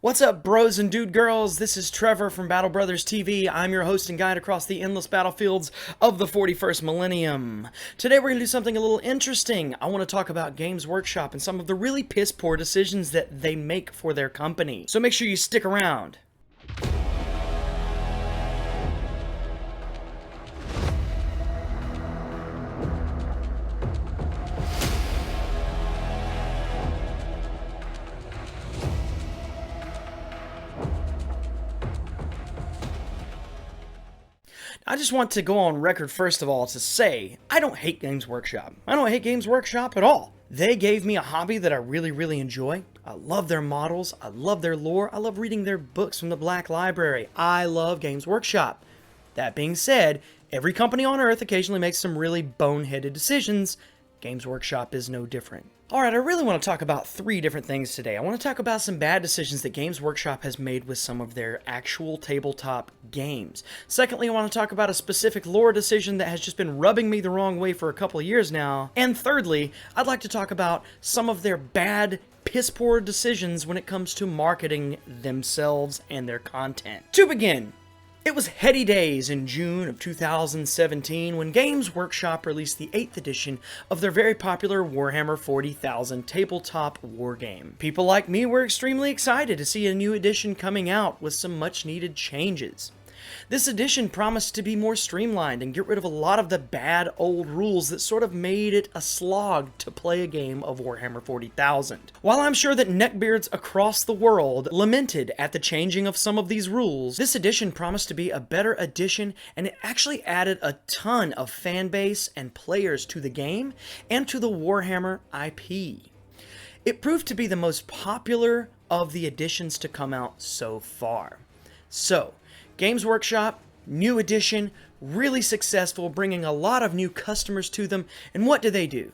What's up, bros and dude girls? This is Trevor from Battle Brothers TV. I'm your host and guide across the endless battlefields of the 41st millennium. Today we're going to do something a little interesting. I want to talk about Games Workshop and some of the really piss poor decisions that they make for their company. So make sure you stick around. I just want to go on record first of all to say, I don't hate Games Workshop. I don't hate Games Workshop at all. They gave me a hobby that I really enjoy. I love their models, I love their lore, I love reading their books from the Black Library. I love Games Workshop. That being said, every company on Earth occasionally makes some really boneheaded decisions. Games Workshop is no different. Alright, I really want to talk about three different things today. I want to talk about some bad decisions that Games Workshop has made with some of their actual tabletop games. Secondly, I want to talk about a specific lore decision that has just been rubbing me the wrong way for a couple of years now. And thirdly, I'd like to talk about some of their bad, piss-poor decisions when it comes to marketing themselves and their content. To begin, it was heady days in June of 2017 when Games Workshop released the 8th edition of their very popular Warhammer 40,000 tabletop wargame. People like me were extremely excited to see a new edition coming out with some much needed changes. This edition promised to be more streamlined and get rid of a lot of the bad old rules that sort of made it a slog to play a game of Warhammer 40,000. While I'm sure that neckbeards across the world lamented at the changing of some of these rules, this edition promised to be a better edition, and it actually added a ton of fan base and players to the game and to the Warhammer IP. It proved to be the most popular of the editions to come out so far. So, Games Workshop, new edition, really successful, bringing a lot of new customers to them, and what do?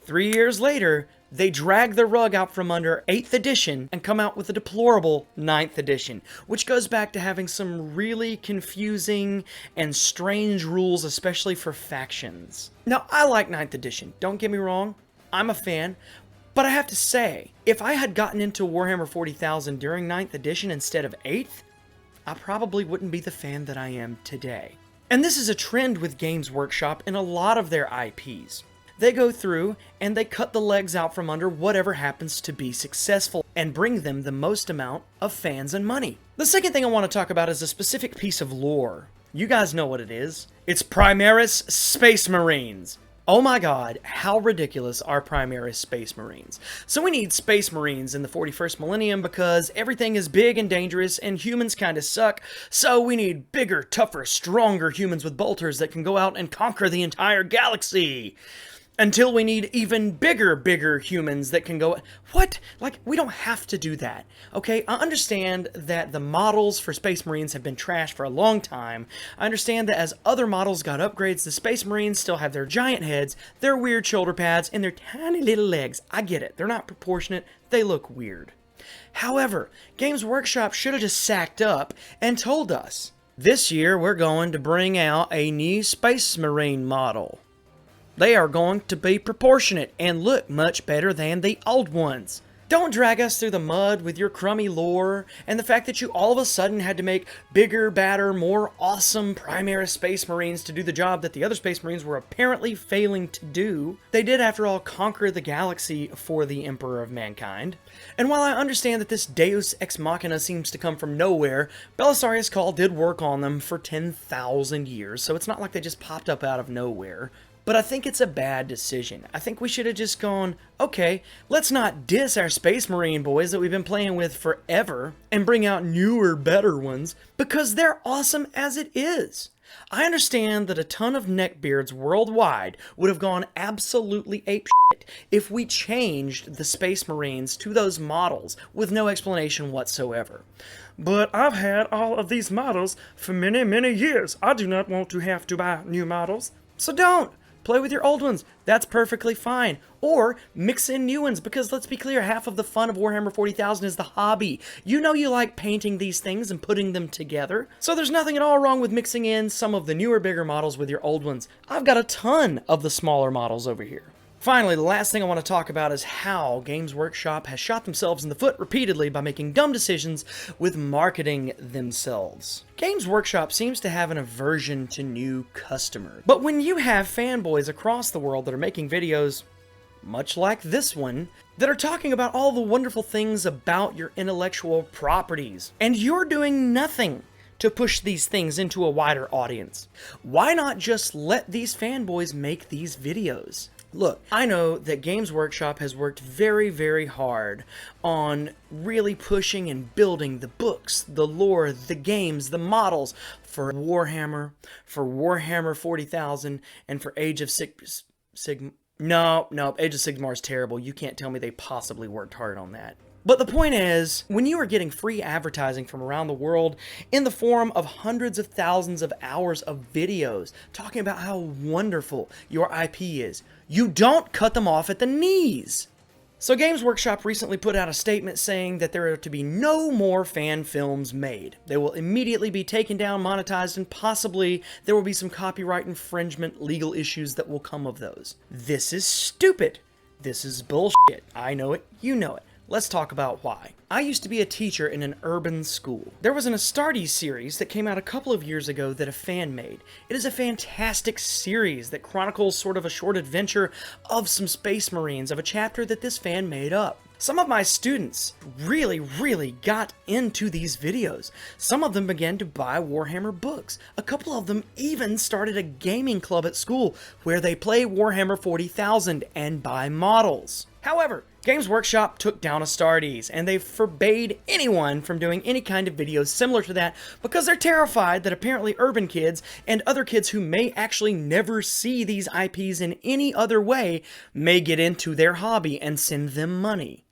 3 years later, they drag the rug out from under 8th edition and come out with a deplorable 9th edition, which goes back to having some really confusing and strange rules, especially for factions. Now, I like 9th edition, don't get me wrong, I'm a fan, but I have to say, if I had gotten into Warhammer 40,000 during 9th edition instead of 8th, I probably wouldn't be the fan that I am today. And this is a trend with Games Workshop in a lot of their IPs. They go through and they cut the legs out from under whatever happens to be successful and bring them the most amount of fans and money. The second thing I want to talk about is a specific piece of lore. You guys know what it is. It's Primaris Space Marines. Oh my god, how ridiculous are Primaris Space Marines. So we need Space Marines in the 41st millennium because everything is big and dangerous and humans kinda suck, so we need bigger, tougher, stronger humans with bolters that can go out and conquer the entire galaxy. Until we need even bigger humans that can go... What? Like, we don't have to do that, okay? I understand that the models for Space Marines have been trashed for a long time. I understand that as other models got upgrades, the Space Marines still have their giant heads, their weird shoulder pads, and their tiny little legs. I get it. They're not proportionate. They look weird. However, Games Workshop should have just sacked up and told us, this year we're going to bring out a new Space Marine model. They are going to be proportionate and look much better than the old ones. Don't drag us through the mud with your crummy lore and the fact that you all of a sudden had to make bigger, badder, more awesome Primaris Space Marines to do the job that the other Space Marines were apparently failing to do. They did, after all, conquer the galaxy for the Emperor of Mankind. And while I understand that this Deus Ex Machina seems to come from nowhere, Belisarius Cawl did work on them for 10,000 years, so it's not like they just popped up out of nowhere. But I think it's a bad decision. I think we should have just gone, okay, let's not diss our Space Marine boys that we've been playing with forever and bring out newer, better ones, because they're awesome as it is. I understand that a ton of neckbeards worldwide would have gone absolutely apeshit if we changed the Space Marines to those models with no explanation whatsoever. But I've had all of these models for many years. I do not want to have to buy new models. So don't! Play with your old ones. That's perfectly fine. Or mix in new ones, because let's be clear, half of the fun of Warhammer 40,000 is the hobby. You know you like painting these things and putting them together. So there's nothing at all wrong with mixing in some of the newer, bigger models with your old ones. I've got a ton of the smaller models over here. Finally, the last thing I want to talk about is how Games Workshop has shot themselves in the foot repeatedly by making dumb decisions with marketing themselves. Games Workshop seems to have an aversion to new customers. But when you have fanboys across the world that are making videos, much like this one, that are talking about all the wonderful things about your intellectual properties, and you're doing nothing to push these things into a wider audience, why not just let these fanboys make these videos? Look, I know that Games Workshop has worked very, very hard on really pushing and building the books, the lore, the games, the models for Warhammer 40,000, and for Age of Sigmar. No, Age of Sigmar is terrible. You can't tell me they possibly worked hard on that. But the point is, when you are getting free advertising from around the world in the form of hundreds of thousands of hours of videos talking about how wonderful your IP is, you don't cut them off at the knees. So Games Workshop recently put out a statement saying that there are to be no more fan films made. They will immediately be taken down, monetized, and possibly there will be some copyright infringement legal issues that will come of those. This is stupid. This is bullshit. I know it. You know it. Let's talk about why. I used to be a teacher in an urban school. There was an SUBSCRBE series that came out a couple of years ago that a fan made. It is a fantastic series that chronicles sort of a short adventure of some Space Marines of a chapter that this fan made up. Some of my students really got into these videos. Some of them began to buy Warhammer books. A couple of them even started a gaming club at school where they play Warhammer 40,000 and buy models. However, Games Workshop took down Astartes, and they forbade anyone from doing any kind of videos similar to that because they're terrified that apparently urban kids and other kids who may actually never see these IPs in any other way may get into their hobby and send them money.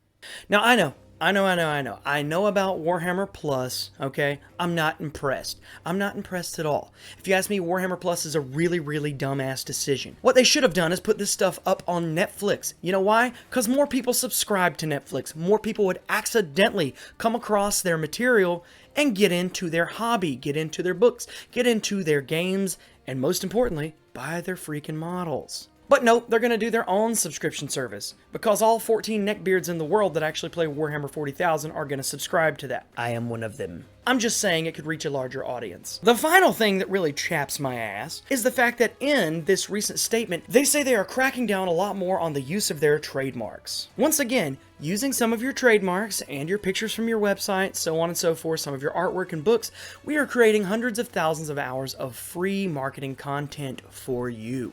Now, I know about Warhammer Plus, okay? I'm not impressed. I'm not impressed at all. If you ask me, Warhammer Plus is a really dumbass decision. What they should have done is put this stuff up on Netflix. You know why? Because more people subscribe to Netflix. More people would accidentally come across their material and get into their hobby, get into their books, get into their games, and most importantly, buy their freaking models. But no, they're going to do their own subscription service, because all 14 neckbeards in the world that actually play Warhammer 40,000 are going to subscribe to that. I am one of them. I'm just saying it could reach a larger audience. The final thing that really chaps my ass is the fact that in this recent statement, they say they are cracking down a lot more on the use of their trademarks. Once again, using some of your trademarks and your pictures from your website, so on and so forth, some of your artwork and books, we are creating hundreds of thousands of hours of free marketing content for you.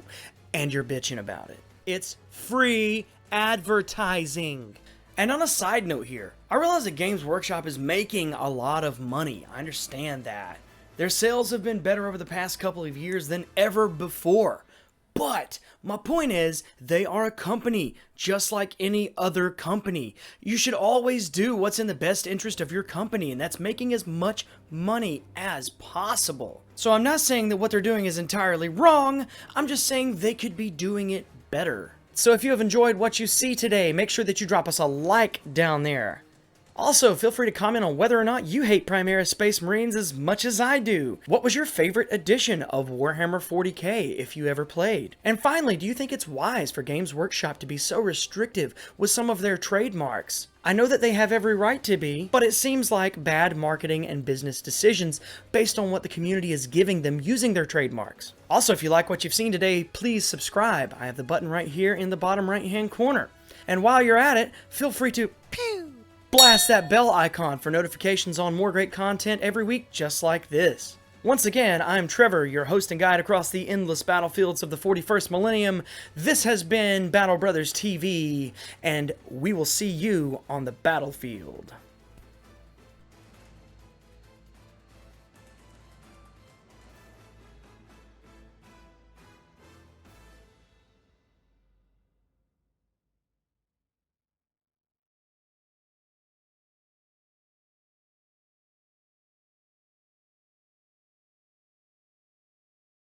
And you're bitching about it. It's free advertising. And on a side note here, I realize that Games Workshop is making a lot of money. I understand that. Their sales have been better over the past couple of years than ever before. But my point is, they are a company just like any other company. You should always do what's in the best interest of your company, and that's making as much money as possible. So I'm not saying that what they're doing is entirely wrong. I'm just saying they could be doing it better. So if you have enjoyed what you see today, make sure that you drop us a like down there. Also, feel free to comment on whether or not you hate Primaris Space Marines as much as I do. What was your favorite edition of Warhammer 40k if you ever played? And finally, do you think it's wise for Games Workshop to be so restrictive with some of their trademarks? I know that they have every right to be, but it seems like bad marketing and business decisions based on what the community is giving them using their trademarks. Also, if you like what you've seen today, please subscribe. I have the button right here in the bottom right-hand corner. And while you're at it, feel free to blast that bell icon for notifications on more great content every week just like this. Once again, I'm Trevor, your host and guide across the endless battlefields of the 41st millennium. This has been Battle Brothers TV, and we will see you on the battlefield.